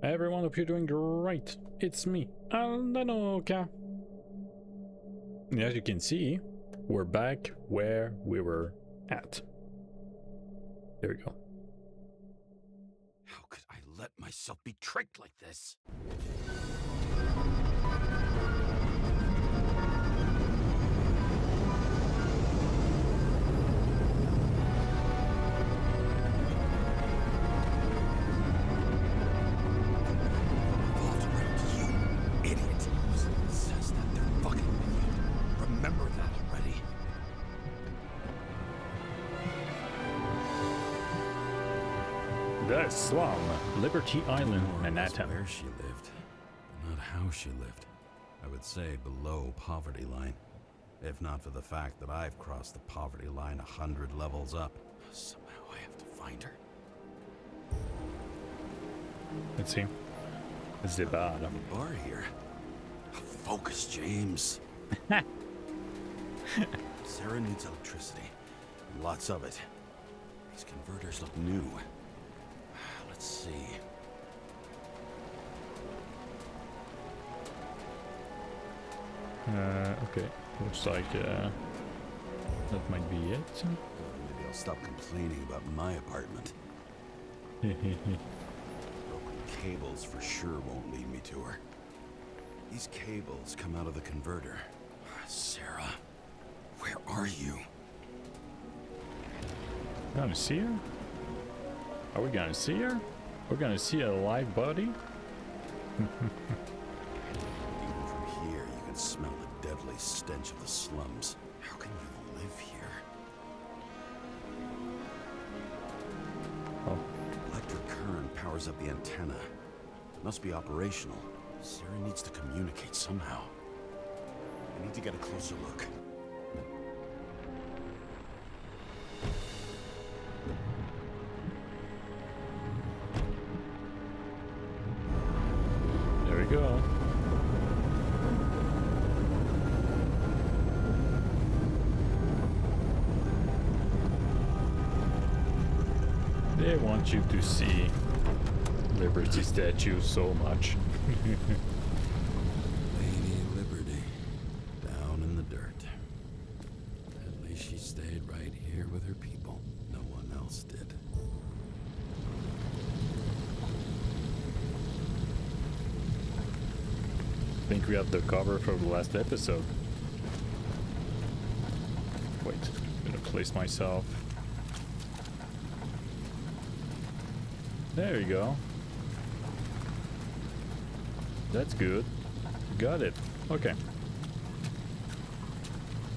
Everyone, hope you're doing great. It's me, Aldanoka. And as you can see, we're back where we were at. There we go. How could I let myself be tricked like this? The SLUM, Liberty Island, Manhattan. Where she lived, but not how she lived. I would say below poverty line, if not for the fact that I've crossed the poverty line 100 levels up. Somehow I have to find her. Let's see. It's the bottom. The bar here. Focus, James. Sarah needs electricity, and lots of it. These converters look new. Let's see. Okay. Looks like that might be it. Maybe I'll stop complaining about my apartment. Broken cables for sure won't lead me to her. These cables come out of the converter. Sarah, where are you? Gonna see her? Are we gonna see her? We're gonna see a live body? Even from here, you can smell the deadly stench of the slums. How can you live here? Oh. Electric current powers up the antenna. It must be operational. Sarah needs to communicate somehow. I need to get a closer look. There we go. They want you to see Liberty statue so much. Lady Liberty, down in the dirt. At least she stayed right here with her people. No one else did. I think we have the cover from the last episode. Wait, I'm gonna place myself. There you go. That's good. Got it. Okay.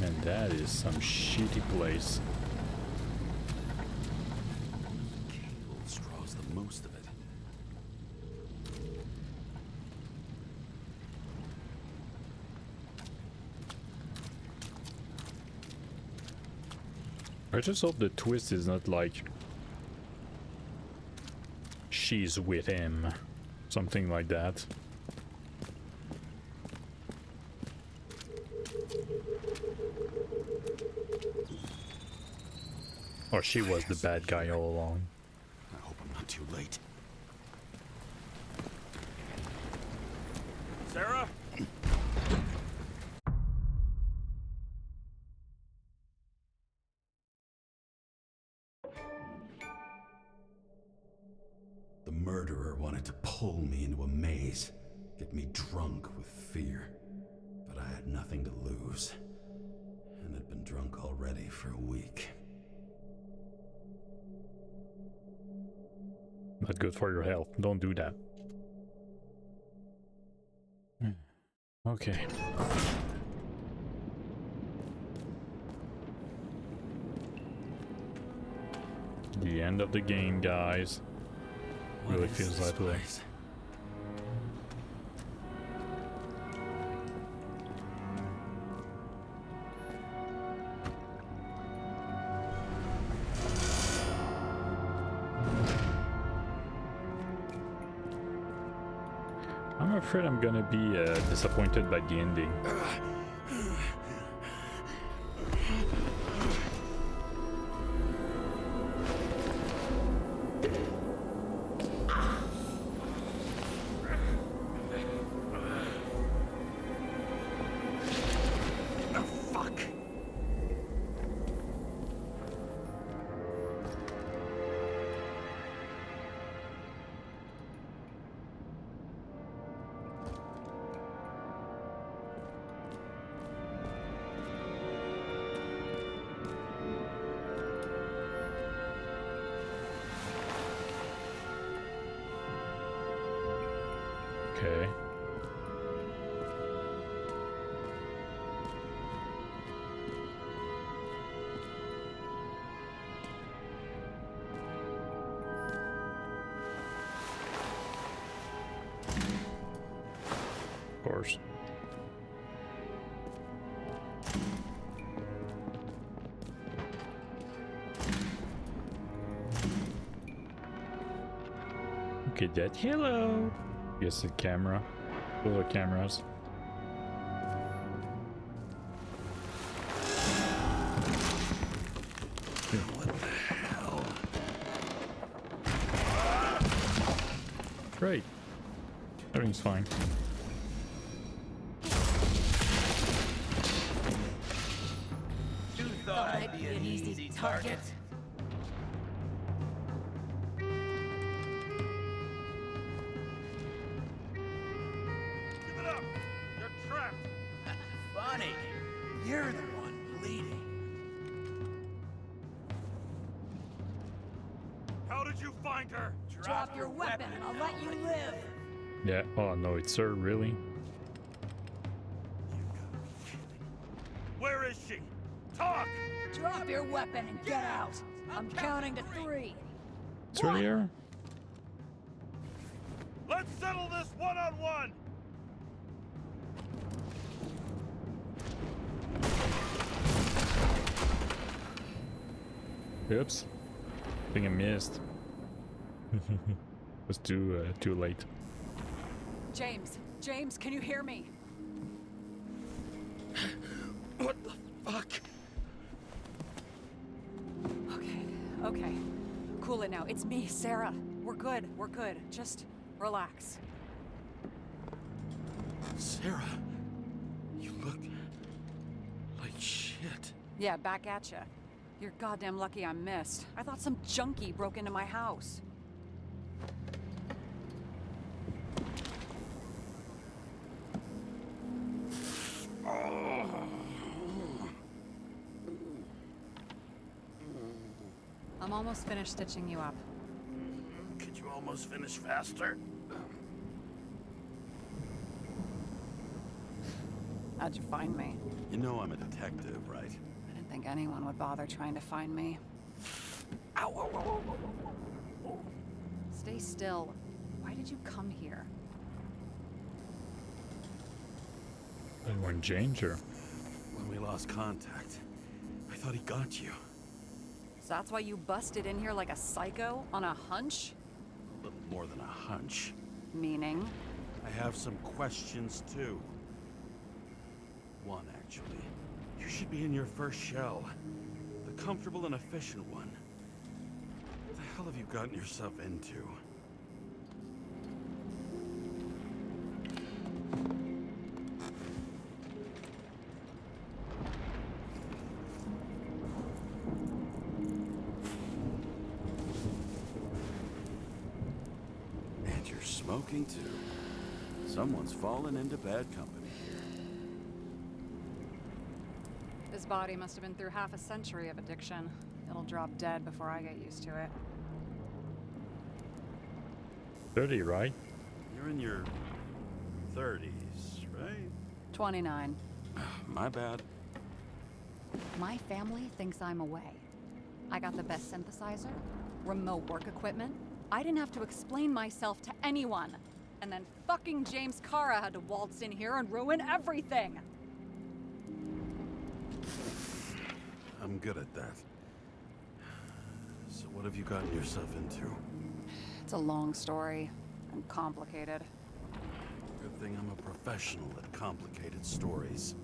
And that is some shitty place. Cable straws the most of it. I just hope the twist is not like she's with him. Something like that. Or she was the bad guy all along. I hope I'm not too late. Sarah? The murderer wanted to pull me into a maze, get me drunk with fear. But I had nothing to lose, and had been drunk already for a week. Not good for your health. Don't do that. Okay. The end of the game, guys. Really feels that way. I'm afraid I'm gonna be disappointed by the ending. Okay. Of course. Okay, that hello. Guess the camera. Full of cameras. What the hell? Great. Everything's fine. You thought I'd be an easy target? Give it up! You're trapped! Funny. You're the one bleeding. How did you find her? Drop your weapon and I'll let you live. Yeah. Oh no, it's her, really? Where is she? Talk! Drop your weapon and get out. I'm counting to 3. It's really her? Let's settle this one-on-one! Oops. I think I missed. Was too late. James, can you hear me? What the fuck? Okay. Cool it now. It's me, Sarah. We're good. Just relax. Sarah, you look like shit. Yeah, back at ya. You're goddamn lucky I missed. I thought some junkie broke into my house. I'm almost finished stitching you up. Could you almost finish faster? How'd you find me? You know I'm a detective, right? I didn't think anyone would bother trying to find me. Ow, ow, ow, ow, ow, ow. Stay still. Why did you come here? Anyone change her? When we lost contact, I thought he got you. So that's why you busted in here like a psycho on a hunch? A little more than a hunch. Meaning? I have some questions too. One, actually. You should be in your first shell. The comfortable and efficient one. What the hell have you gotten yourself into? And you're smoking too. Someone's fallen into bad company here. This body must have been through half a century of addiction. It'll drop dead before I get used to it. 30, right? You're in your 30s, right? 29. My bad. My family thinks I'm away. I got the best synthesizer, remote work equipment. I didn't have to explain myself to anyone. And then fucking James Kara had to waltz in here and ruin everything. I'm good at that. So what have you gotten yourself into? It's a long story and complicated. Good thing I'm a professional at complicated stories.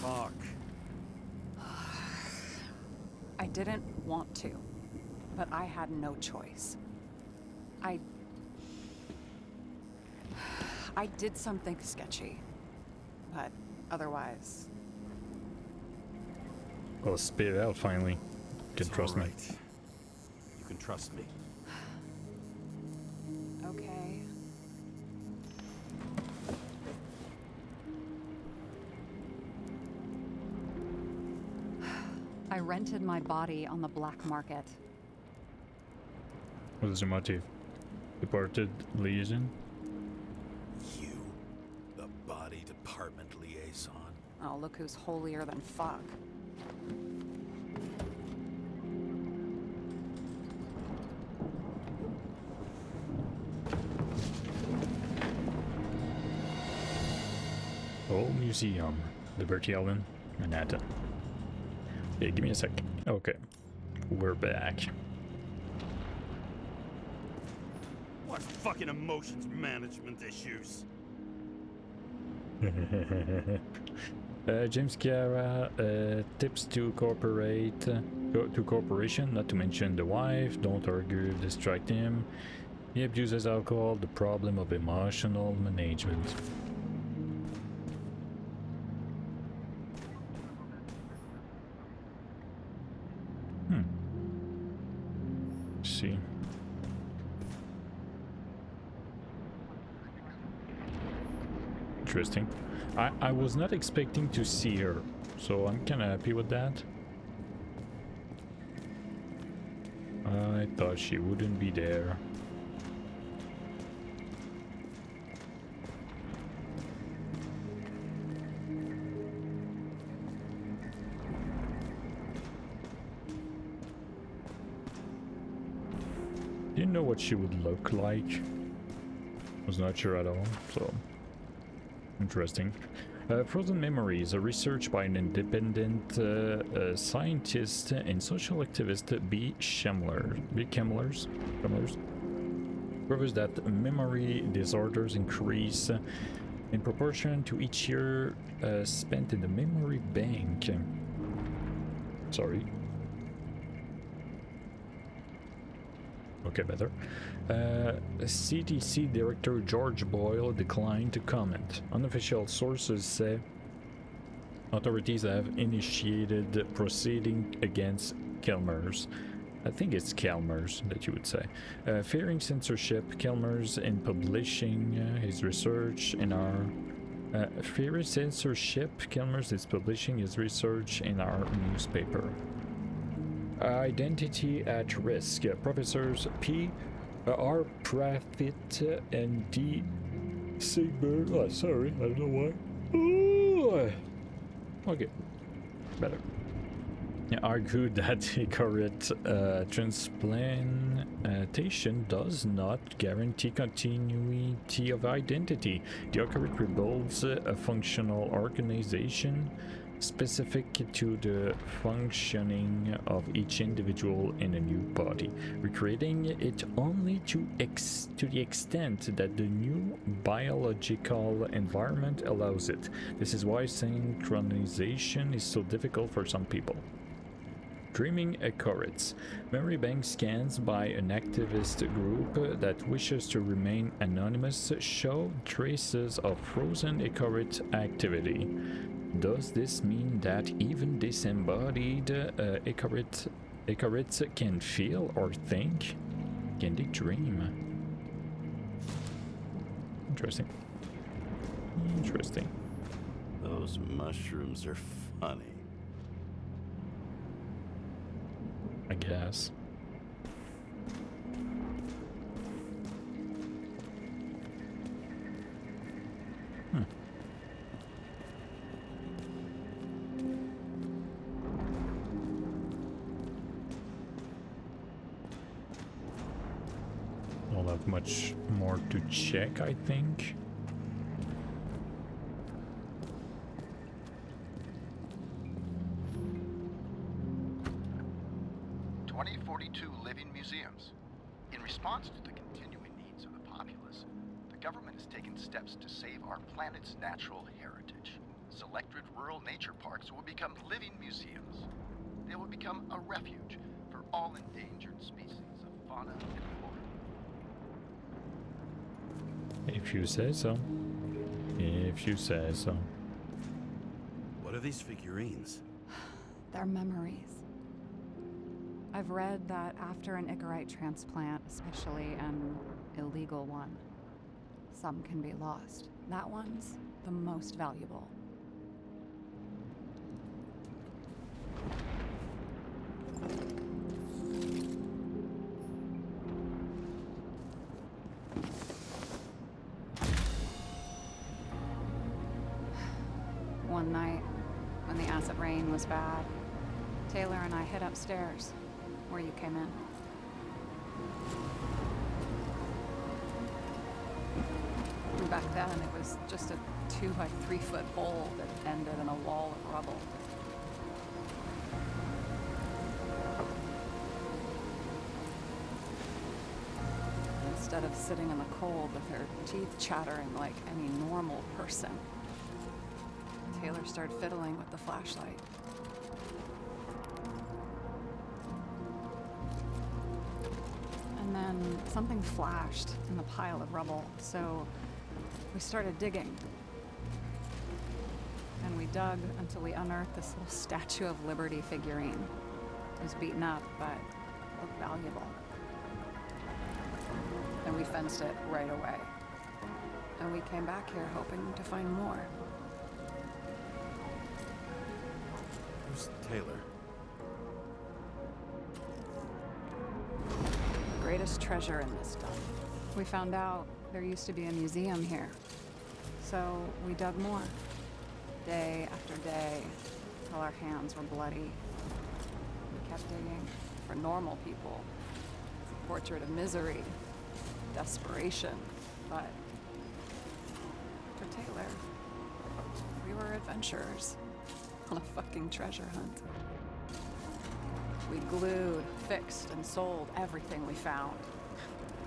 Talk. I didn't want to, but I had no choice. I did something sketchy, but otherwise... Oh, spit it out finally. You can It's trust all me. right. You can trust me. Okay. I rented my body on the black market. What is your motive? Departed Legion? department liaison. Oh, look who's holier than fuck. Old Museum, Liberty Island, Manhattan. Hey, give me a sec. Okay, we're back. What fucking emotions management issues? James Chiara tips to corporation, not to mention the wife. Don't argue, distract him. He abuses alcohol, the problem of emotional management. See. Interesting. I was not expecting to see her, so I'm kind of happy with that. I thought she wouldn't be there. Didn't know what she would look like. Was not sure at all, so interesting. Frozen Memories, a research by an independent scientist and social activist B. Kemmlers proves that memory disorders increase in proportion to each year spent in the memory bank. Sorry. Okay, better. CDC Director George Boyle declined to comment. Unofficial sources say authorities have initiated proceeding against Kemmlers. I think it's Kemmlers that you would say. Fearing censorship, Kemmlers in publishing his research in our fearing censorship, Kemmlers is publishing his research in our newspaper. Identity at risk. Professors P. R. Prathit and D. Sigburd. Oh, sorry, I don't know why. Ooh. Okay, better. Argued that Icarit transplantation does not guarantee continuity of identity. The Icarit rebuilds a functional organization specific to the functioning of each individual in a new body, recreating it only to the extent that the new biological environment allows it. This is why synchronization is so difficult for some people. Dreaming Icarits. Memory bank scans by an activist group that wishes to remain anonymous show traces of frozen Icarit activity. Does this mean that even disembodied Icarids can feel or think? Can they dream? Interesting. Interesting. Those mushrooms are funny. I guess. Don't have much more to check, I think. 42 living museums. In response to the continuing needs of the populace, the government has taken steps to save our planet's natural heritage. Selected rural nature parks will become living museums. They will become a refuge for all endangered species of fauna and flora. If you say so. If you say so. What are these figurines? They're memories. I've read that after an Icarite transplant, especially an illegal one, some can be lost. That one's the most valuable. one night, when the acid rain was bad, Taylor and I hid upstairs, where you came in. And back then, it was just a 2 by 3 foot hole that ended in a wall of rubble. Instead of sitting in the cold with her teeth chattering like any normal person, Taylor started fiddling with the flashlight. And then something flashed in the pile of rubble, so we started digging. And we dug until we unearthed this little Statue of Liberty figurine. It was beaten up, but looked valuable. And we fenced it right away. And we came back here hoping to find more. Who's Taylor? The greatest treasure in this dump. We found out there used to be a museum here. So we dug more. Day after day, till our hands were bloody. We kept digging for normal people. It's a portrait of misery. Desperation, but for Taylor, we were adventurers on a fucking treasure hunt. We glued, fixed, and sold everything we found.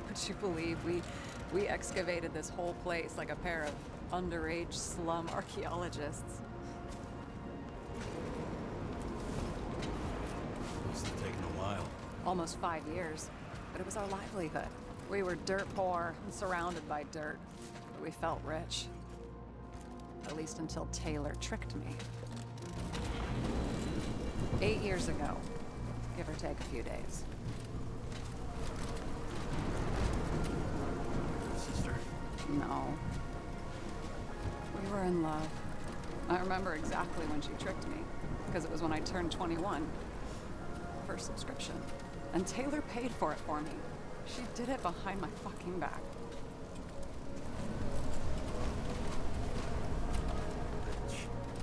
Would you believe we excavated this whole place like a pair of underage slum archaeologists? Must have taken a while. Almost 5 years, but it was our livelihood. We were dirt poor and surrounded by dirt, but we felt rich. At least until Taylor tricked me. 8 years ago, give or take a few days. Sister? No. We were in love. I remember exactly when she tricked me, because it was when I turned 21. First subscription. And Taylor paid for it for me. She did it behind my fucking back.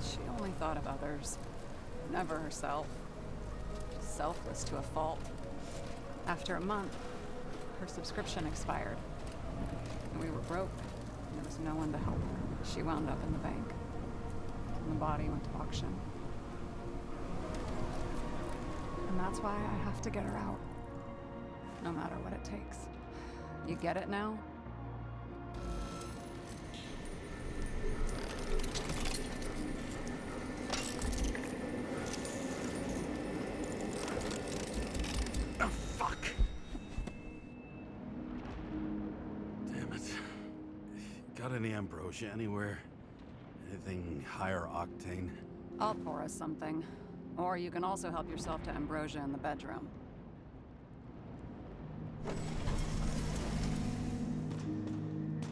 She only thought of others, never herself. Selfless to a fault. After a month, her subscription expired. And we were broke, and there was no one to help her. She wound up in the bank, and the body went to auction. And that's why I have to get her out. No matter what it takes. You get it now? Oh, fuck! Damn it. Got any ambrosia anywhere? Anything higher octane? I'll pour us something. Or you can also help yourself to ambrosia in the bedroom.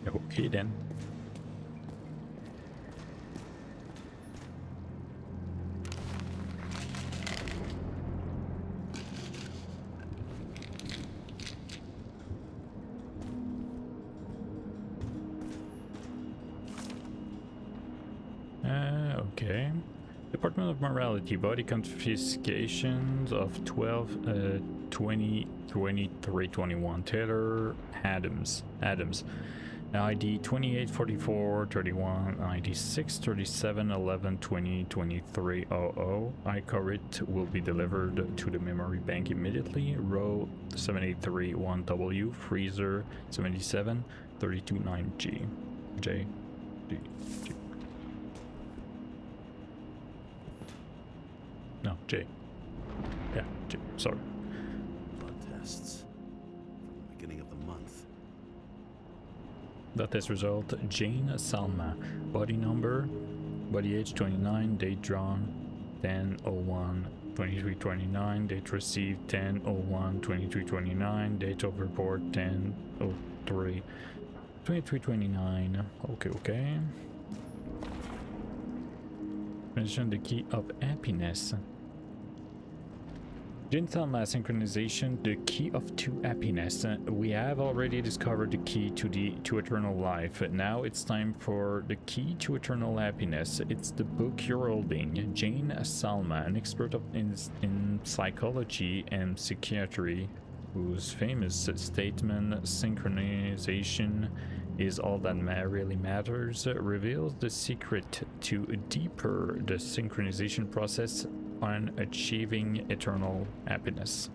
Okay then. Okay. Department of Morality, body confiscations of 12, 20, 23, 21. Taylor Adams. ID 28, 44, 31, 96, 37, 11, 20, 23, 00. iCorrit will be delivered to the memory bank immediately. Row 783 1W, freezer 77, 32 9G. J. G. G. No, J. Yeah, J. Sorry. Blood tests. From the beginning of the month. Blood test result, Jane Salma. Body number, body age 29, date drawn 10/01 2329, date received 10/01 2329, date of report 10/03 2329. Okay. Mention the key of happiness. Gentle synchronization, the key of to happiness. We have already discovered the key to eternal life. Now it's time for the key to eternal happiness. It's the book you're holding. Jane Salma, an expert in psychology and psychiatry, whose famous statement, synchronization is all that really matters, reveals the secret to deeper the synchronization process on achieving eternal happiness.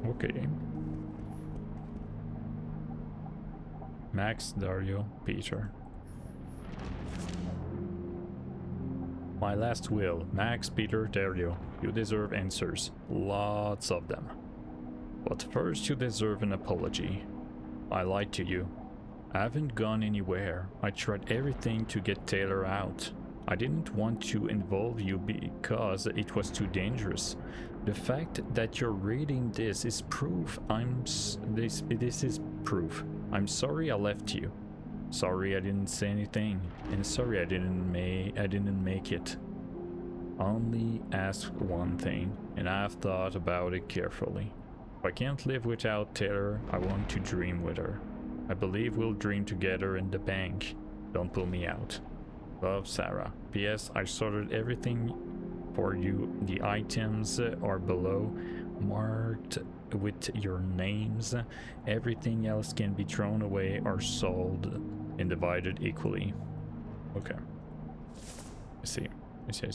Okay. Max, Dario, Peter. My last will. Max, Peter, Dario. You deserve answers. Lots of them. But first you deserve an apology. I lied to you. I haven't gone anywhere. I tried everything to get Taylor out. I didn't want to involve you because it was too dangerous. The fact that you're reading this is proof. This is proof. I'm sorry I left you. Sorry I didn't say anything, and sorry I didn't make it. Only ask one thing, and I've thought about it carefully. If I can't live without Taylor, I want to dream with her. I believe we'll dream together in the bank. Don't pull me out. Love, Sarah. P.S. I sorted everything for you. The items are below, marked with your names. Everything else can be thrown away or sold and divided equally. Okay. I see. I see.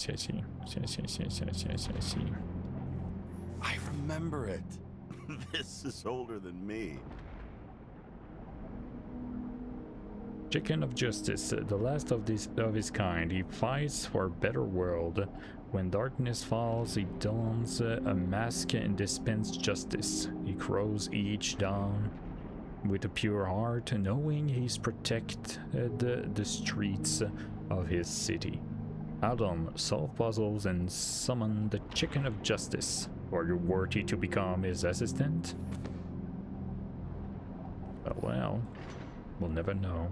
I remember it. This is older than me. Chicken of Justice, the last of his kind. He fights for a better world. When darkness falls, he dons a mask and dispenses justice. He crows each dawn with a pure heart, knowing he's protected the streets of his city. Adam, solve puzzles and summon the Chicken of Justice. Are you worthy to become his assistant? Well, we'll never know.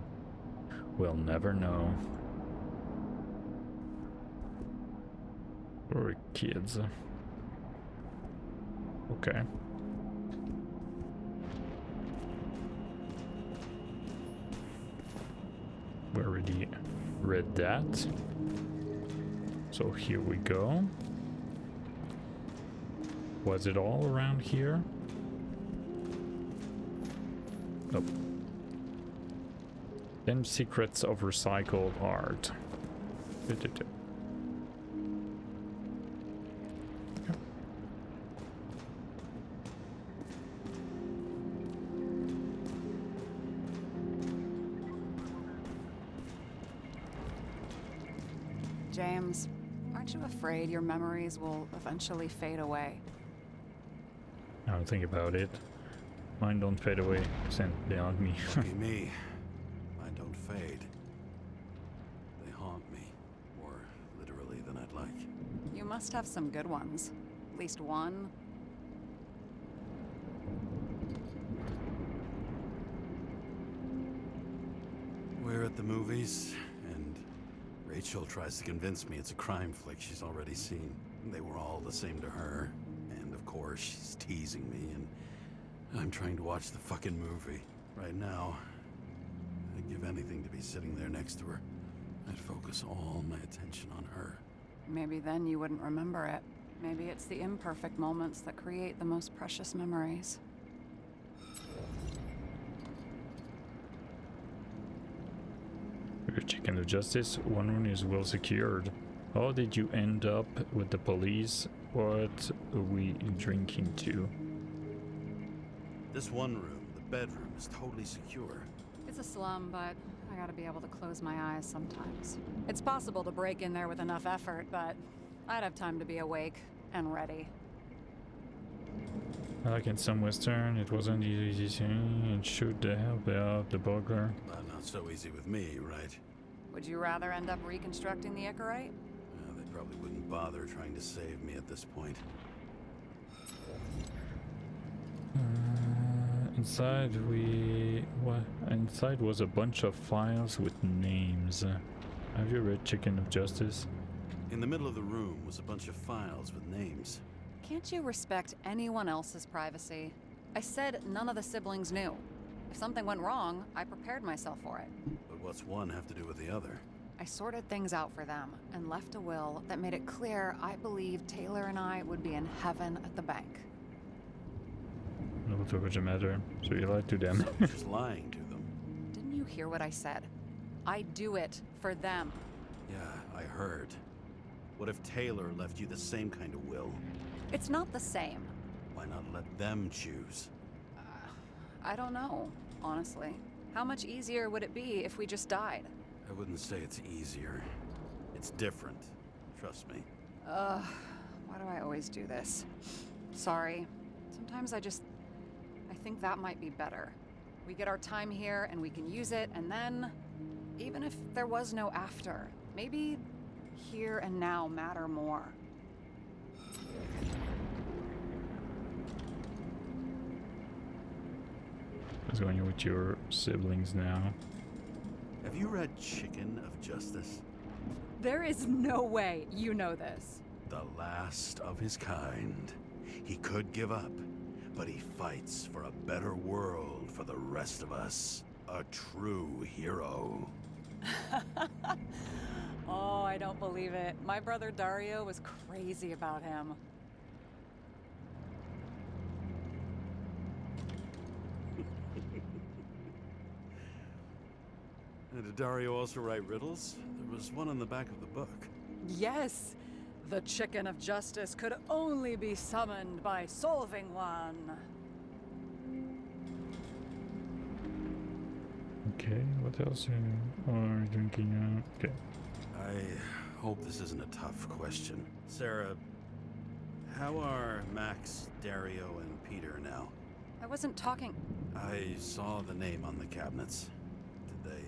We'll never know. Poor kids. Okay. We already read that. So here we go. Was it all around here? Nope. 10 secrets of recycled art. Okay. James, aren't you afraid your memories will eventually fade away? I don't think about it. Mine don't fade away. Send beyond me. Lucky me. Mine don't fade. They haunt me. More literally than I'd like. You must have some good ones. At least one. We're at the movies, and Rachel tries to convince me it's a crime flick she's already seen. They were all the same to her. And of course, she's teasing me, and I'm trying to watch the fucking movie. Right now, I'd give anything to be sitting there next to her. I'd focus all my attention on her. Maybe then you wouldn't remember it. Maybe it's the imperfect moments that create the most precious memories. Your Chicken of Justice, one room is well secured. How did you end up with the police? What are we drinking to? This one room, the bedroom, is totally secure. It's a slum, but I gotta be able to close my eyes sometimes. It's possible to break in there with enough effort, but I'd have time to be awake and ready. Like in some Western, it wasn't the easy thing and shoot the help out the burglar. Not so easy with me, right? Would you rather end up reconstructing the Icarite? They probably wouldn't bother trying to save me at this point. Inside inside was a bunch of files with names. Have you read Chicken of Justice? In the middle of the room was a bunch of files with names. Can't you respect anyone else's privacy? I said none of the siblings knew. If something went wrong, I prepared myself for it. But what's one have to do with the other? I sorted things out for them and left a will that made it clear I believed Taylor and I would be in heaven at the bank. No, what would you matter? So you lied to them. You're just lying to them. Didn't you hear what I said? I do it for them. Yeah, I heard. What if Taylor left you the same kind of will? It's not the same. Why not let them choose? I don't know, honestly. How much easier would it be if we just died? I wouldn't say it's easier. It's different. Trust me. Why do I always do this? Sorry. Sometimes I think that might be better. We get our time here and we can use it, and then, even if there was no after, maybe here and now matter more. What's going on with your siblings now? Have you read Chicken of Justice? There is no way you know this. The last of his kind. He could give up, but he fights for a better world for the rest of us. A true hero. Oh, I don't believe it. My brother Dario was crazy about him. Did Dario also write riddles? There was one on the back of the book. Yes, the Chicken of Justice could only be summoned by solving one. Okay, what else are you drinking? Okay. I hope this isn't a tough question. Sarah, how are Max, Dario, and Peter now? I wasn't talking. I saw the name on the cabinets. Did they...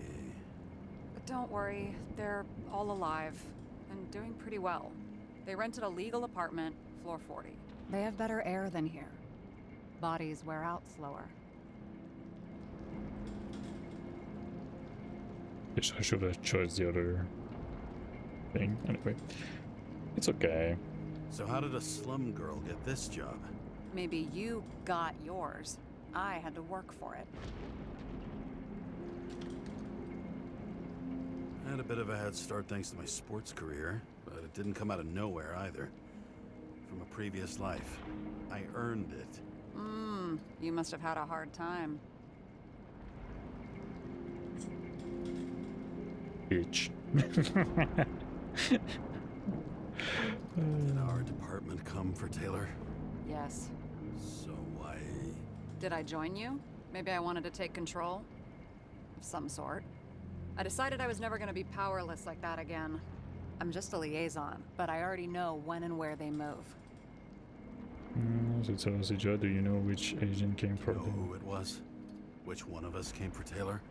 But don't worry, they're all alive and doing pretty well. They rented a legal apartment, floor 40. They have better air than here. Bodies wear out slower. Yes, I should have chose the other thing. Anyway, it's okay. So how did a slum girl get this job? Maybe you got yours. I had to work for it. I had a bit of a head start thanks to my sports career, but it didn't come out of nowhere either. From a previous life. I earned it. You must have had a hard time. Bitch. Did our department come for Taylor? Yes. So why... Did I join you? Maybe I wanted to take control? Of some sort. I decided I was never gonna be powerless like that again. I'm just a liaison, but I already know when and where they move. So tell us, Joe, do you know which agent came for Know them? who it was? Which one of us came for Taylor?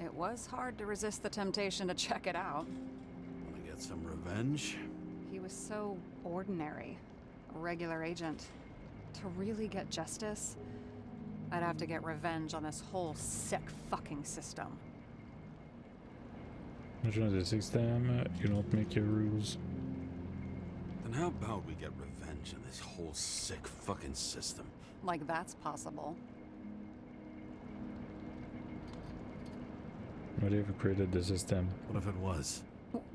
It was hard to resist the temptation to check it out. Wanna get some revenge? He was so ordinary. A regular agent. To really get justice, I'd have to get revenge on this whole sick fucking system. Imagine the sixth time, you don't make your rules. Then how about we get revenge on this whole sick fucking system? Like that's possible. What if we created the system? What if it was?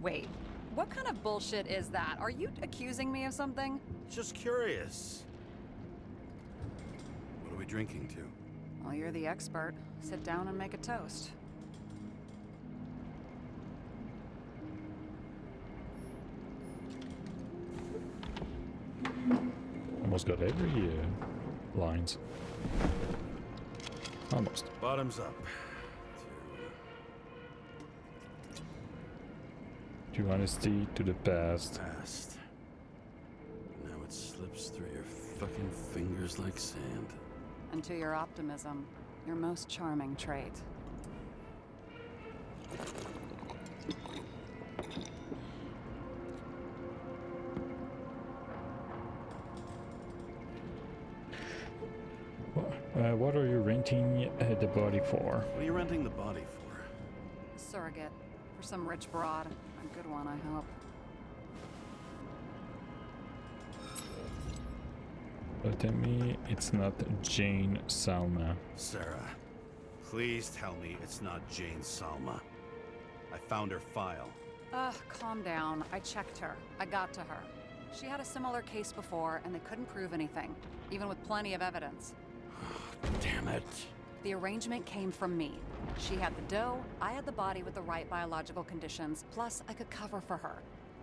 Wait, what kind of bullshit is that? Are you accusing me of something? Just curious. What are we drinking to? Well, you're the expert. Sit down and make a toast. Almost got every lines. Almost. Bottoms up. To honesty, to the past. Past. Now it slips through your fucking fingers like sand. And to your optimism, your most charming trait. What are you renting the body for? What are you renting the body for? Surrogate. For some rich broad. A good one, I hope. But tell me it's not Jane Salma. Sarah, please tell me it's not Jane Salma. I found her file. Ugh, calm down. I checked her. I got to her. She had a similar case before, and they couldn't prove anything, even with plenty of evidence. Damn it. The arrangement came from me. She had the dough, I had the body with the right biological conditions, plus I could cover for her.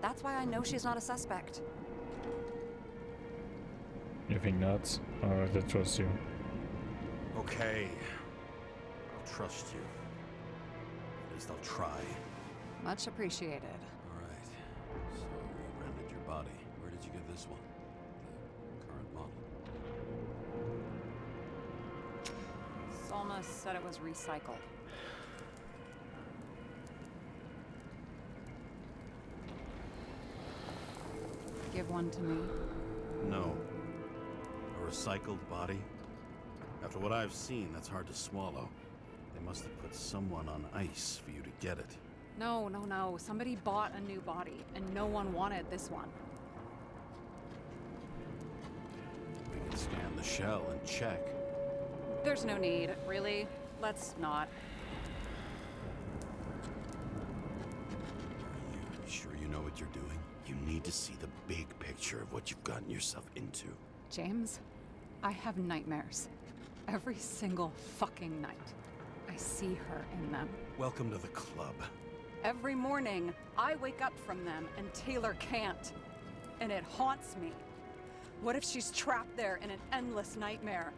That's why I know she's not a suspect. You think not? Alright, I trust you. Okay. I'll trust you. At least I'll try. Much appreciated. Alright. So you rented your body. Where did you get this one? The current model. Salma said it was recycled. Give one to me. No. A recycled body? After what I've seen, that's hard to swallow. They must have put someone on ice for you to get it. No. Somebody bought a new body, and no one wanted this one. We can scan the shell and check. There's no need, really. Let's not. Are you sure you know what you're doing? You need to see the big picture of what you've gotten yourself into. James, I have nightmares. Every single fucking night. I see her in them. Welcome to the club. Every morning, I wake up from them and Taylor can't. And it haunts me. What if she's trapped there in an endless nightmare?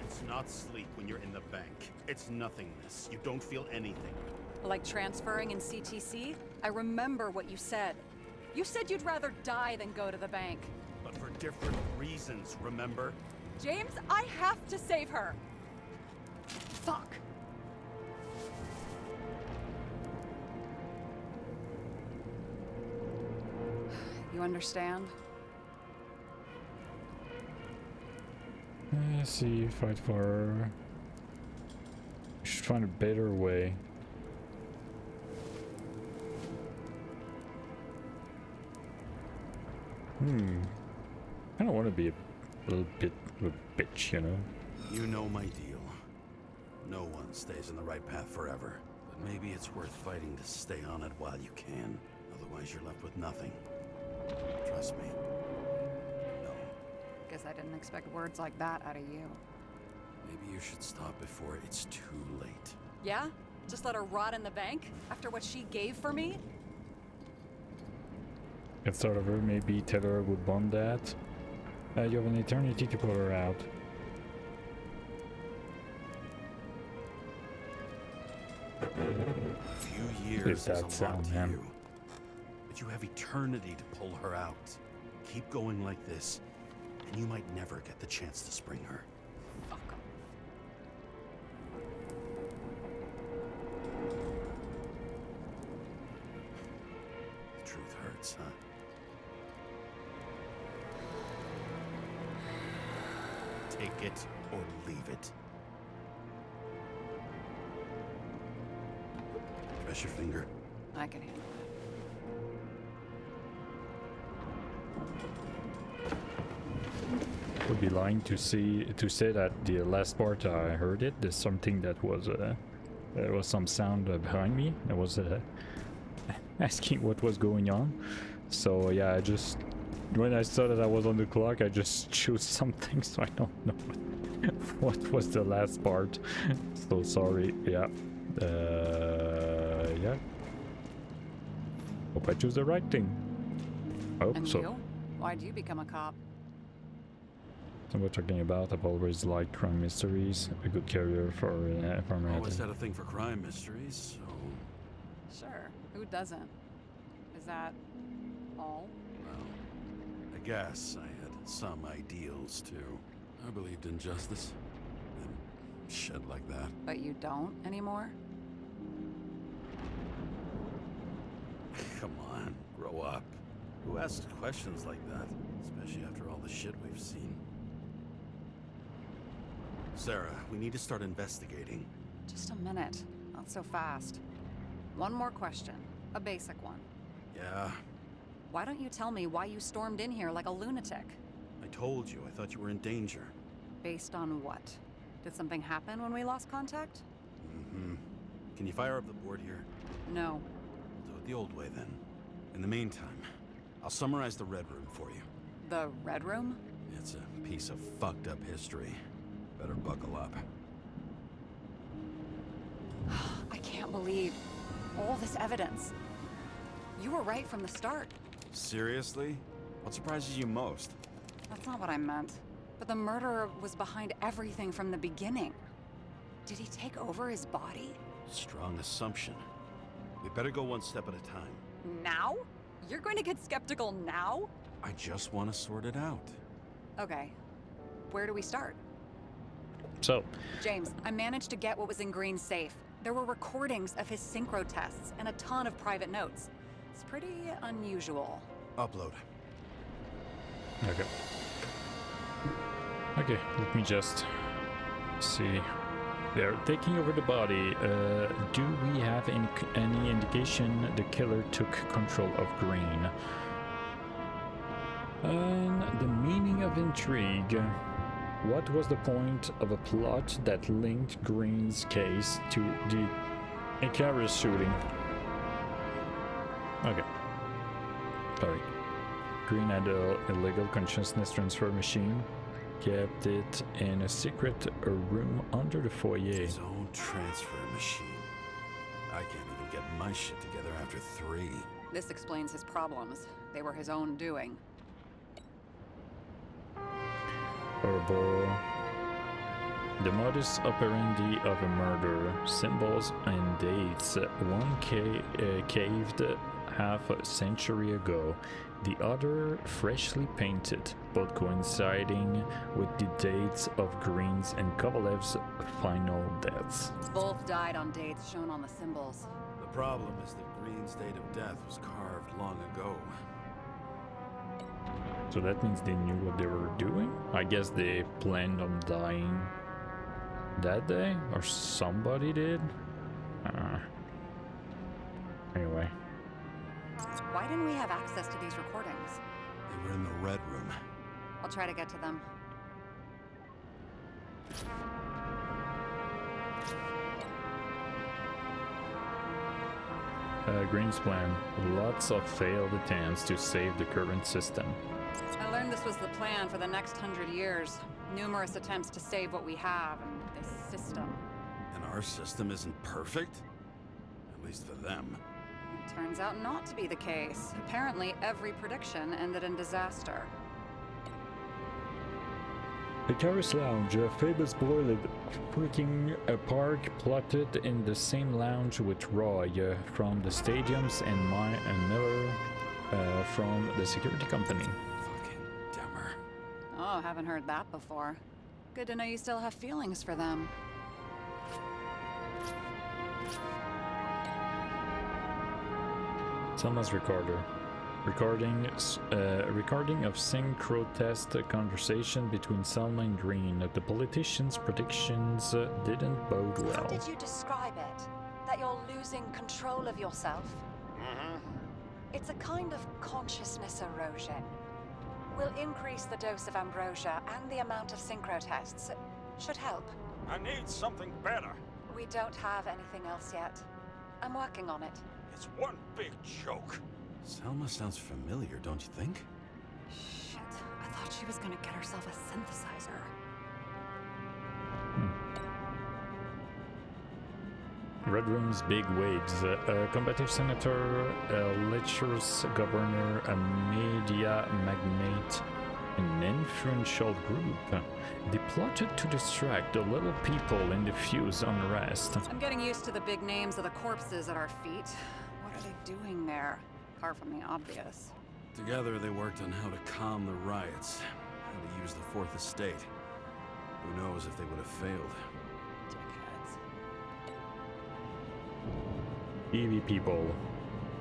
It's not sleep when you're in the bank. It's nothingness. You don't feel anything. Like transferring in CTC? I remember what you said. You said you'd rather die than go to the bank. But for different reasons, remember? James, I have to save her! Fuck. You understand? Let's see, fight for... We should find a better way. I don't want to be a little bit of a bitch, you know? You know my deal. No one stays in the right path forever. But maybe it's worth fighting to stay on it while you can. Otherwise you're left with nothing. Trust me. No. Guess I didn't expect words like that out of you. Maybe you should stop before it's too late. Yeah? Just let her rot in the bank? After what she gave for me? Get started of her, maybe Taylor would want that. You have an eternity to pull her out. A few years that is a lot sound, to man. you. But you have eternity to pull her out. Keep going like this, and you might never get the chance to spring her. Fuck off. The truth hurts, huh? Take it or leave it. Press your finger. I can handle it. Would be lying to say that the last part I heard it. There's something that was there was some sound behind me. I was asking what was going on. So yeah, I just when I saw that I was on the clock, I just chose something. So I don't know what was the last part. So sorry. Yeah. Yeah. Hope I choose the right thing. Oh, And so. you? Why'd you become a cop? So we're talking about. I've always liked crime mysteries. A good career for Always had a thing for crime mysteries, so... Sure. Who doesn't? Is that all? Well, I guess I had some ideals, too. I believed in justice. And shit like that. But you don't anymore? Come on, grow up. Who asks questions like that? Especially after all the shit we've seen. Sarah, we need to start investigating. Just a minute. Not so fast. One more question. A basic one. Yeah, Why don't you tell me why you stormed in here like a lunatic? I told you. I thought you were in danger. Based on what? Did something happen when we lost contact? Mm-hmm. Can you fire up the board here? No. We'll do it the old way then. In the meantime, I'll summarize the Red Room for you. The Red Room? It's a piece of fucked up history. Better buckle up. I can't believe all this evidence. You were right from the start. Seriously? What surprises you most? That's not what I meant. But the murderer was behind everything from the beginning. Did he take over his body? Strong assumption. We better go one step at a time. Now? You're going to get skeptical now? I just want to sort it out. Okay. Where do we start? So, James, I managed to get what was in Green's safe. There were recordings of his synchro tests and a ton of private notes. It's pretty unusual. Upload. okay. Okay, let me just see. They're taking over the body. Do we have any indication the killer took control of Green? The meaning of intrigue. What was the point of a plot that linked Green's case to the Icarus shooting? Okay. Sorry. Green had an illegal consciousness transfer machine. Kept it in a secret room under the foyer. His own transfer machine. I can't even get my shit together after 3. This explains his problems. They were his own doing. Horrible. The modus operandi of a murder, symbols and dates. One caved half a century ago, the other freshly painted, both coinciding with the dates of Green's and Kovalev's final deaths. Both died on dates shown on the symbols. The problem is that Green's date of death was carved long ago. So that means they knew what they were doing? I guess they planned on dying that day? Or somebody did? Anyway. Why didn't we have access to these recordings? They were in the Red Room. I'll try to get to them. Green's plan. Lots of failed attempts to save the current system. I learned this was the plan for the next 100 years. Numerous attempts to save what we have in this system. And our system isn't perfect? At least for them. Turns out not to be the case. Apparently, every prediction ended in disaster. Icarus Lounge, a famous boiled freaking park plotted in the same lounge with Roy from the stadiums and Miller from the security company. Fucking dumber. Oh, haven't heard that before. Good to know you still have feelings for them. Selma's recorder. Recording of synchro test conversation between Selma and Green. The politician's predictions didn't bode well. How did you describe it? That you're losing control of yourself? Mm-hmm. It's a kind of consciousness erosion. We'll increase the dose of ambrosia and the amount of synchro tests. Should help. I need something better. We don't have anything else yet. I'm working on it. It's one big joke. Selma sounds familiar, don't you think? Shit, I thought she was gonna get herself a synthesizer. Red Room's big wigs. A combative senator, a lecherous governor, a media magnate, an influential group. They plotted to distract the little people and diffuse unrest. I'm getting used to the big names of the corpses at our feet. What are they doing there? Apart from the obvious. Together they worked on how to calm the riots, how to use the Fourth Estate. Who knows if they would have failed. Dickheads. EV people.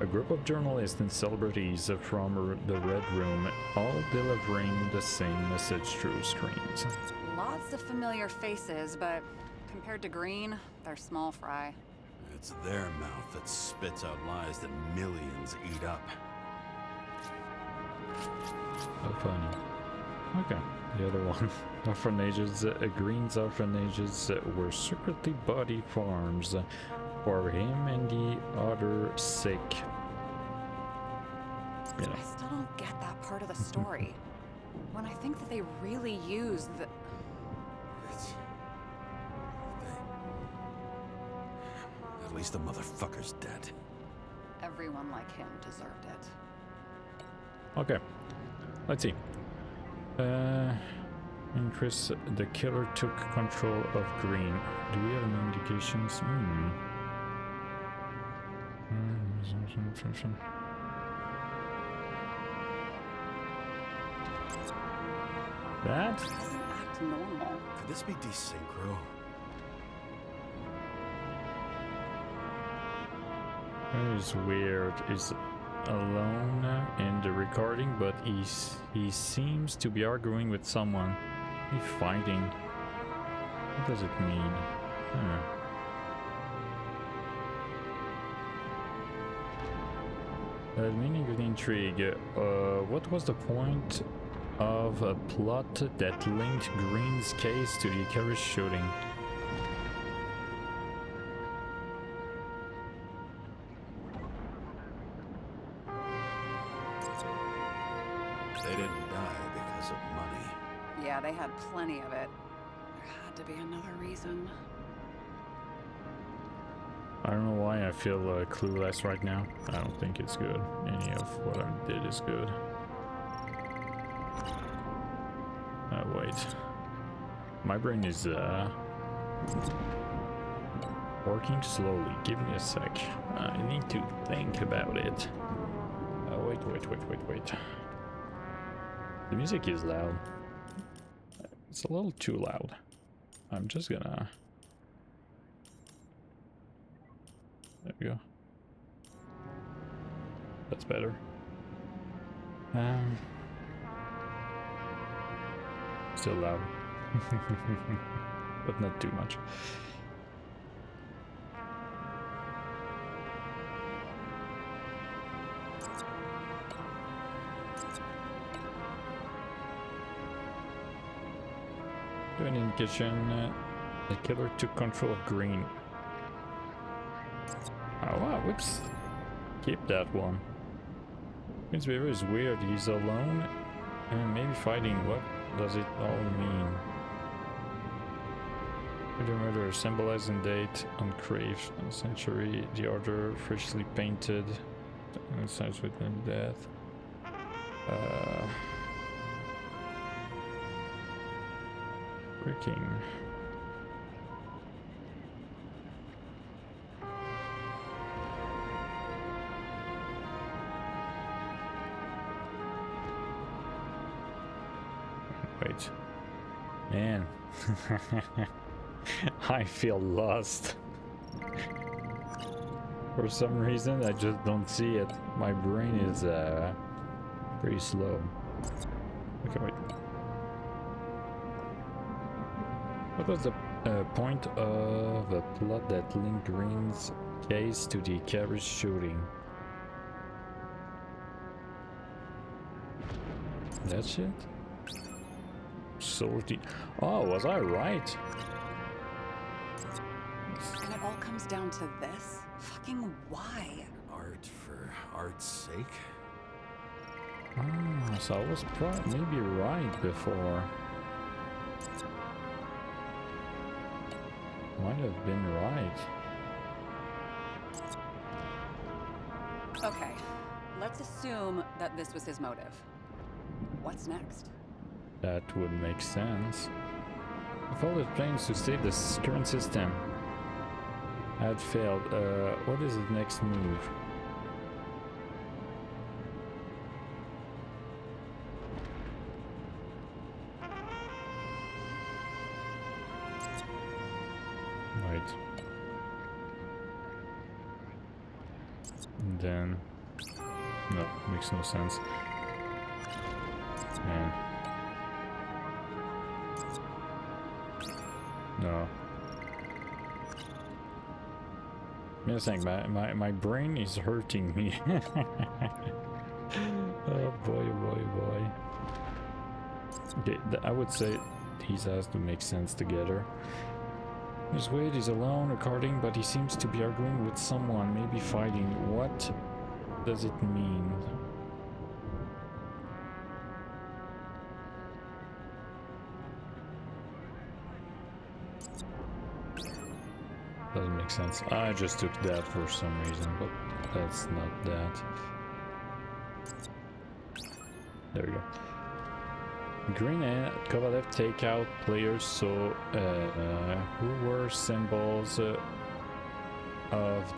A group of journalists and celebrities from the Red Room, all delivering the same message through screens. Lots of familiar faces, but compared to Green, they're small fry. It's their mouth that spits out lies that millions eat up. So funny. Okay, the other one. Orphanages, Green's orphanages were secretly body farms for him and the other sick. You know. I still don't get that part of the story. When I think that they really used the... At least the motherfucker's dead. Everyone like him deserved it. Okay, let's see. And Chris, the killer took control of Green. Do we have any indications? That? Doesn't act normal. Could this be desynchro? That is weird. He's alone in the recording, but he seems to be arguing with someone. He's fighting. What does it mean? The meaning of the intrigue. What was the point of a plot that linked Green's case to the Icarus shooting? They didn't die because of money. Yeah, they had plenty of it. There had to be another reason. I don't know why I feel clueless right now. I don't think it's good. Any of what I did is good. Wait. My brain is working slowly. Give me a sec. I need to think about it. Wait. The music is loud. It's a little too loud. I'm just gonna... There we go. That's better. Still loud. But not too much. To an indication, the killer took control of Green. Oh wow, whoops. Keep that one. Green's behavior is weird. He's alone and maybe fighting. What does it all mean? The murder symbolizing date uncraved century. The order freshly painted. Signs within death. Freaking. Wait. Man. I feel lost. For some reason, I just don't see it. My brain is pretty slow. Okay, wait. What was the point of a plot that linked Green's case to the Icarus shooting? That's it? Salty. Oh, was I right? And it all comes down to this? Fucking why? Art for art's sake? Ah, so I was maybe right before. Might have been right. Okay, let's assume that this was his motive. What's next? That would make sense. If all his plans to save the current system had failed, what is his next move? Right. And then No, makes no sense. Man. No. I'm just saying, my brain is hurting me. Oh boy, boy, boy. Okay, I would say these has to make sense together. Miss Wade is alone recording, but he seems to be arguing with someone, maybe fighting. What does it mean? Doesn't make sense. I just took that for some reason, but that's not that. There we go. Green and Kovalev take out players who were symbols of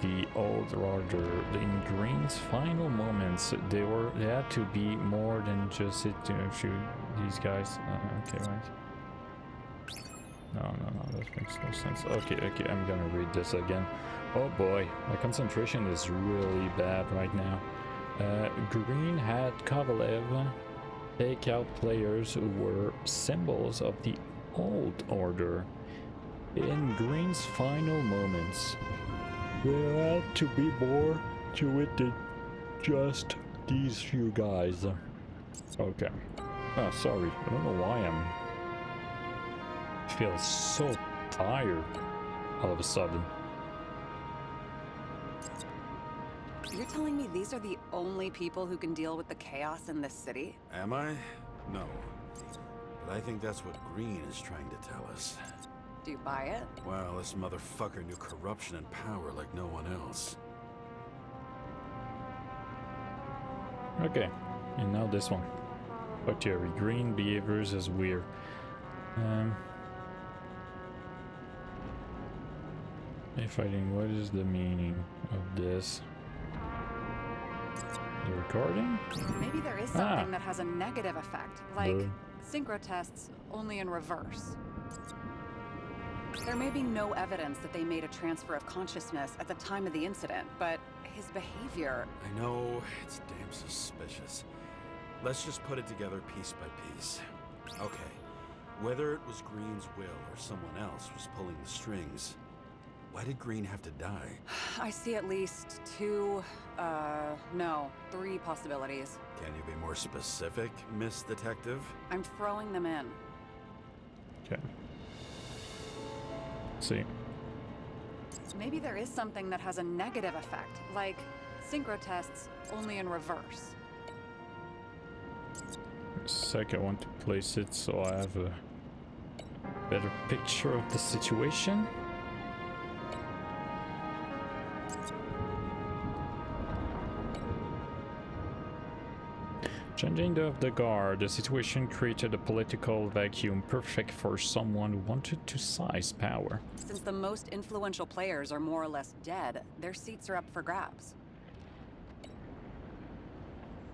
the old order. In Green's final moments, they had to be more than just it to shoot these guys. Okay, right. No, that makes no sense. Okay, I'm gonna read this again. Oh boy, my concentration is really bad right now. Green had Kovalev take out players who were symbols of the old order. In Green's final moments, there had to be more to it than just these few guys. Okay. Oh, sorry. I don't know why I feel so tired all of a sudden. You're telling me these are the only people who can deal with the chaos in this city? Am I? No. But I think that's what Green is trying to tell us. Do you buy it? Well, this motherfucker knew corruption and power like no one else. Okay, and now this one. Bacteria. Green behaviors is weird. Fighting. What is the meaning of this? The recording? Maybe there is something that has a negative effect, like synchro tests only in reverse. There may be no evidence that they made a transfer of consciousness at the time of the incident, but his behavior... I know, it's damn suspicious. Let's just put it together piece by piece. Okay, whether it was Green's will or someone else was pulling the strings, why did Green have to die? I see at least three possibilities. Can you be more specific, Miss Detective? I'm throwing them in. Okay. See. Maybe there is something that has a negative effect, like synchro tests only in reverse. A sec, I want to place it so I have a better picture of the situation. Changing of the guard, the situation created a political vacuum perfect for someone who wanted to seize power. Since the most influential players are more or less dead, their seats are up for grabs.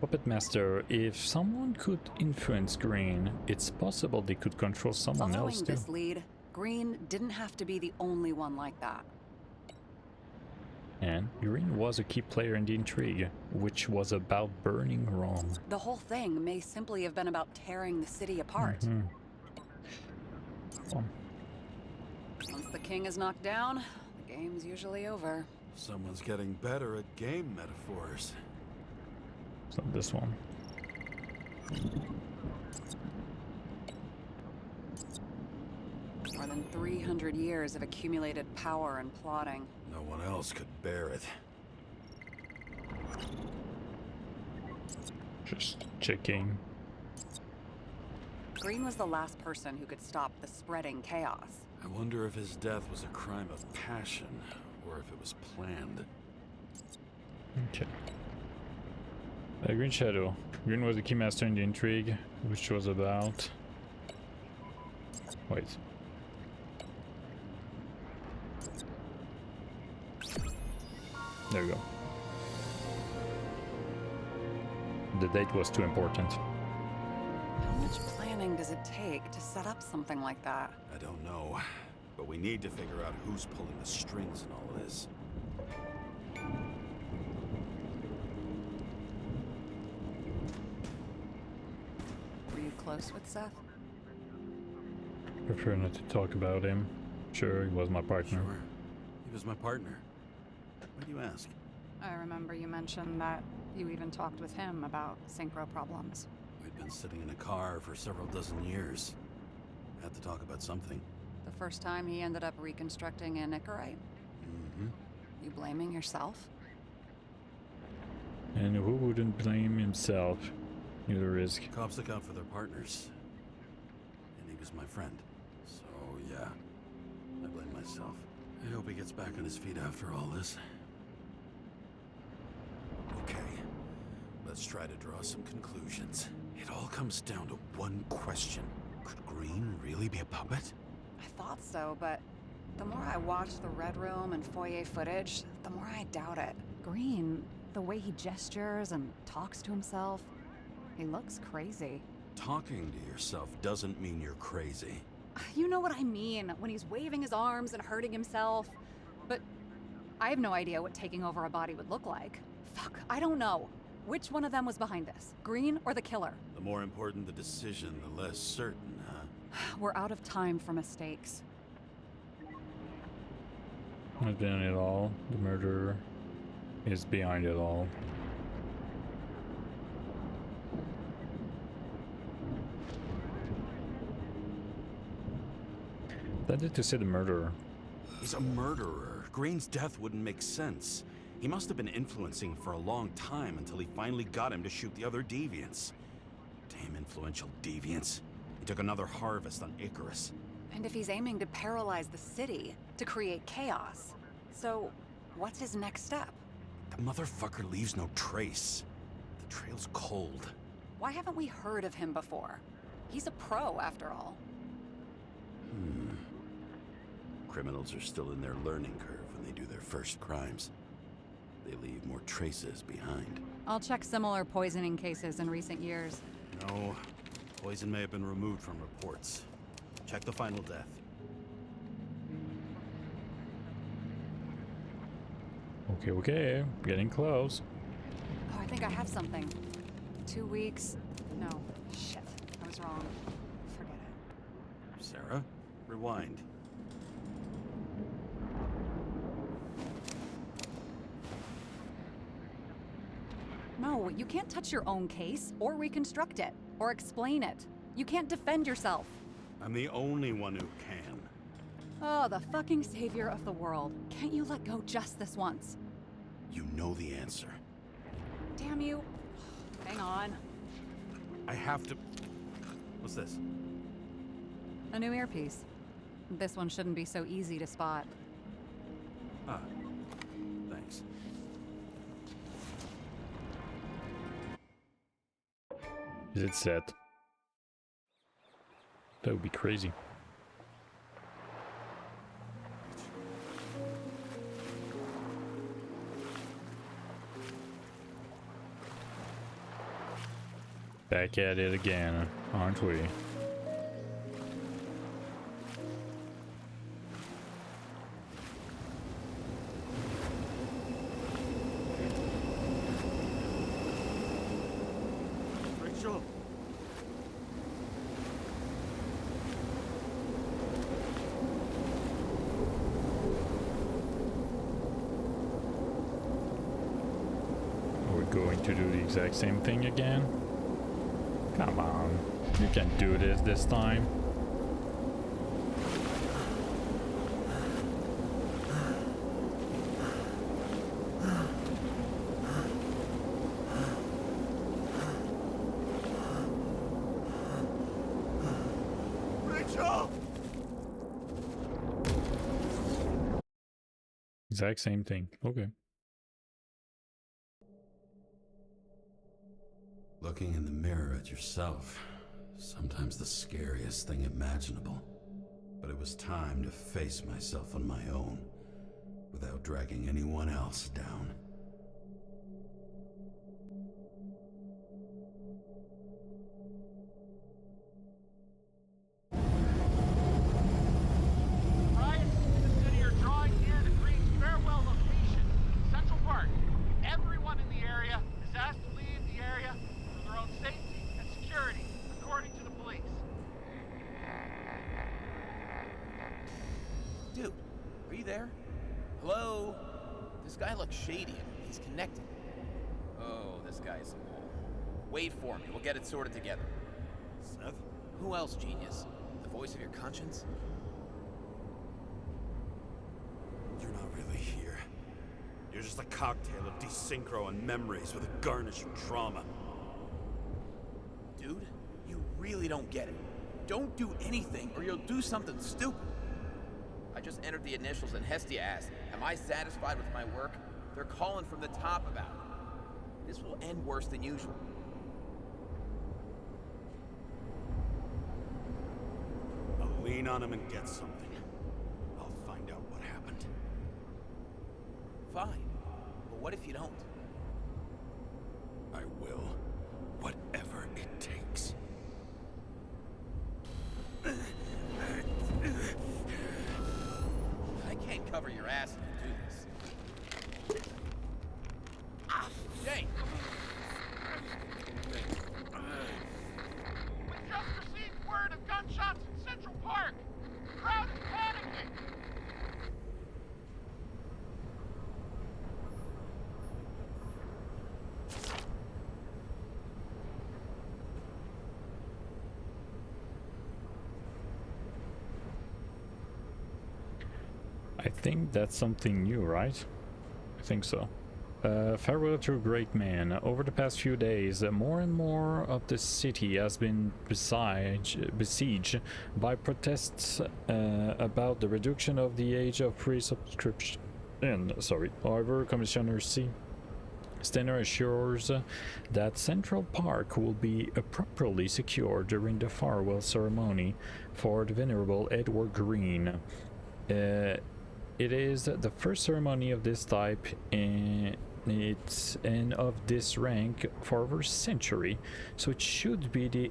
Puppet Master, if someone could influence Green, it's possible they could control someone else too. Following this lead, Green didn't have to be the only one like that. And Green was a key player in the intrigue, which was about burning Rome. The whole thing may simply have been about tearing the city apart. Once the king is knocked down, the game's usually over. Someone's getting better at game metaphors. So this one. More than 300 years of accumulated power and plotting. No one else could bear it. Just checking. Green was the last person who could stop the spreading chaos. I wonder if his death was a crime of passion, or if it was planned. Okay. Green Shadow. Green was the key master in the intrigue, which was about... Wait. There we go. The date was too important. How much planning does it take to set up something like that? I don't know, but we need to figure out who's pulling the strings in all of this. close with Seth? Prefer not to talk about him. Sure, he was my partner. Sure. He was my partner. Why do you ask? I remember you mentioned that you even talked with him about synchro problems. We'd been sitting in a car for several dozen years. Had to talk about something. The first time he ended up reconstructing a Nicorite? Mm-hmm. You blaming yourself? And who wouldn't blame himself? Neither risk. Cops look out for their partners. And he was my friend. So, yeah. I blame myself. I hope he gets back on his feet after all this. Okay. Let's try to draw some conclusions. It all comes down to one question. Could Green really be a puppet? I thought so, but the more I watch the Red Room and foyer footage, the more I doubt it. Green, the way he gestures and talks to himself, he looks crazy. Talking to yourself doesn't mean you're crazy. You know what I mean, when he's waving his arms and hurting himself. But I have no idea what taking over a body would look like. Fuck, I don't know. Which one of them was behind this? Green or the killer? The more important the decision, the less certain, huh? We're out of time for mistakes. Has been it all. The murderer is behind it all. That is to say the murderer. He's a murderer. Green's death wouldn't make sense. He must have been influencing for a long time until he finally got him to shoot the other deviants. Damn influential deviants. He took another harvest on Icarus. And if he's aiming to paralyze the city, to create chaos, so what's his next step? The motherfucker leaves no trace. The trail's cold. Why haven't we heard of him before? He's a pro, after all. Criminals are still in their learning curve when they do their first crimes. They leave more traces behind. I'll check similar poisoning cases in recent years. No, poison may have been removed from reports. Check the final death. Okay, getting close. Oh, I think I have something. 2 weeks. No, shit. I was wrong. Forget it. Sarah, rewind. No, you can't touch your own case, or reconstruct it, or explain it. You can't defend yourself. I'm the only one who can. Oh, the fucking savior of the world. Can't you let go just this once? You know the answer. Damn you. Hang on. I have to... What's this? A new earpiece. This one shouldn't be so easy to spot. Ah, thanks. Is it set? That would be crazy. Back at it again, aren't we? Rachel! Are we going to do the exact same thing again? Come on, you can do this time. Rachel! Exact same thing. Okay. Looking in the mirror at yourself, sometimes the scariest thing imaginable. But it was time to face myself on my own, without dragging anyone else down. Right? The city are drawing near the Green's farewell location, Central Park. Everyone in the area is asked to leave the area for their own safety and security, according to the police. guy looks shady. He's connected. Oh, this guy's a mole. Wait for me. We'll get it sorted together. Seth? Who else, genius? The voice of your conscience? You're not really here. You're just a cocktail of desynchro and memories with a garnish of trauma. Dude, you really don't get it. Don't do anything or you'll do something stupid. I just entered the initials and Hestia asked, am I satisfied with my work? They're calling from the top about it. This will end worse than usual. I'll lean on him and get something. I'll find out what happened. Fine. But what if you don't? I will. Whatever it takes. I can't cover your ass if you do this. Jay! We just received word of gunshots in Central Park. The crowd is panicking. I think that's something new, right? I think so. Farewell to a great man. Over the past few days, more and more of the city has been besieged by protests about the reduction of the age of free subscription. However, Commissioner C. Stenner assures that Central Park will be properly secured during the farewell ceremony for the Venerable Edward Green. It is the first ceremony of this type and of this rank for over a century, so it should be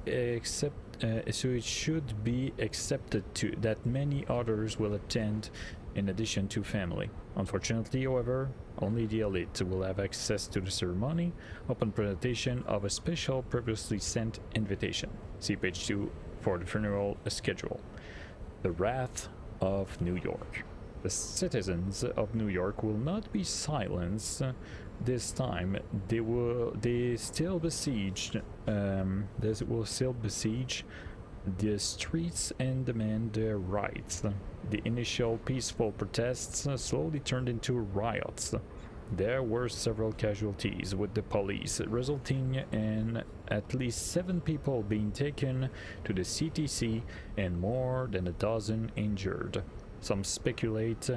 accepted to that many others will attend in addition to family. Unfortunately, however, only the elite will have access to the ceremony upon presentation of a special previously sent invitation. See page 2 for the funeral schedule. The Wrath of New York. The citizens of New York will not be silenced this time. They will still besiege the streets and demand their rights. The initial peaceful protests slowly turned into riots. There were several casualties with the police, resulting in at least 7 people being taken to the CTC and more than a dozen injured. Some speculate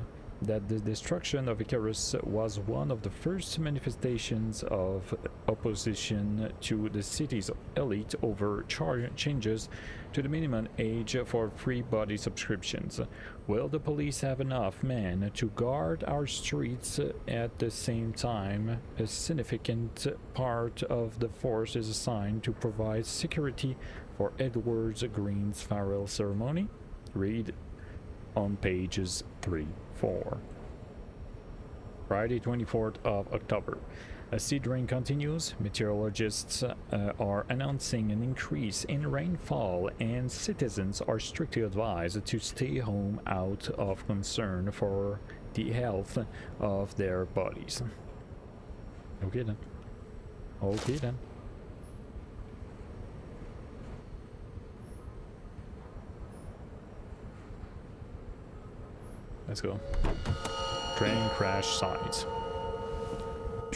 that the destruction of Icarus was one of the first manifestations of opposition to the city's elite over changes to the minimum age for free body subscriptions. Will the police have enough men to guard our streets at the same time? A significant part of the force is assigned to provide security for Edward Green's farewell ceremony. Read on pages 3-4. Friday, 24th of October. As seed rain continues, meteorologists are announcing an increase in rainfall, and citizens are strictly advised to stay home out of concern for the health of their bodies. Okay then. Okay then. Let's go. Train crash signs.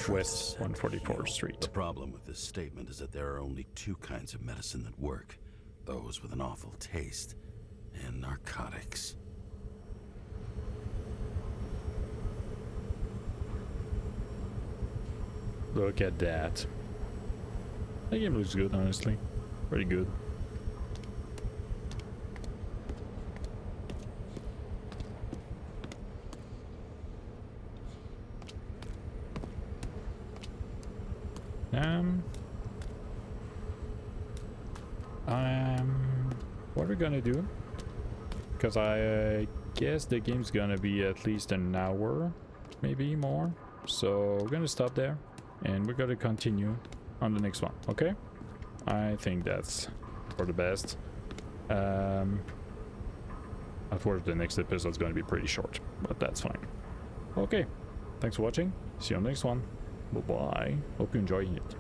West 144th Street. The problem with this statement is that there are only 2 kinds of medicine that work. Those with an awful taste and narcotics. Look at that. That game looks good, honestly. Pretty good. What we're gonna do, because I guess the game's gonna be at least an hour, maybe more. So we're gonna stop there, and we're gonna continue on the next one. Okay? I think that's for the best. Of course, the next episode's gonna be pretty short, but that's fine. Okay. Thanks for watching. See you on the next one. Bye-bye. Hope you're enjoying it.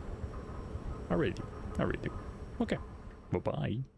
I really do. Okay. Bye-bye.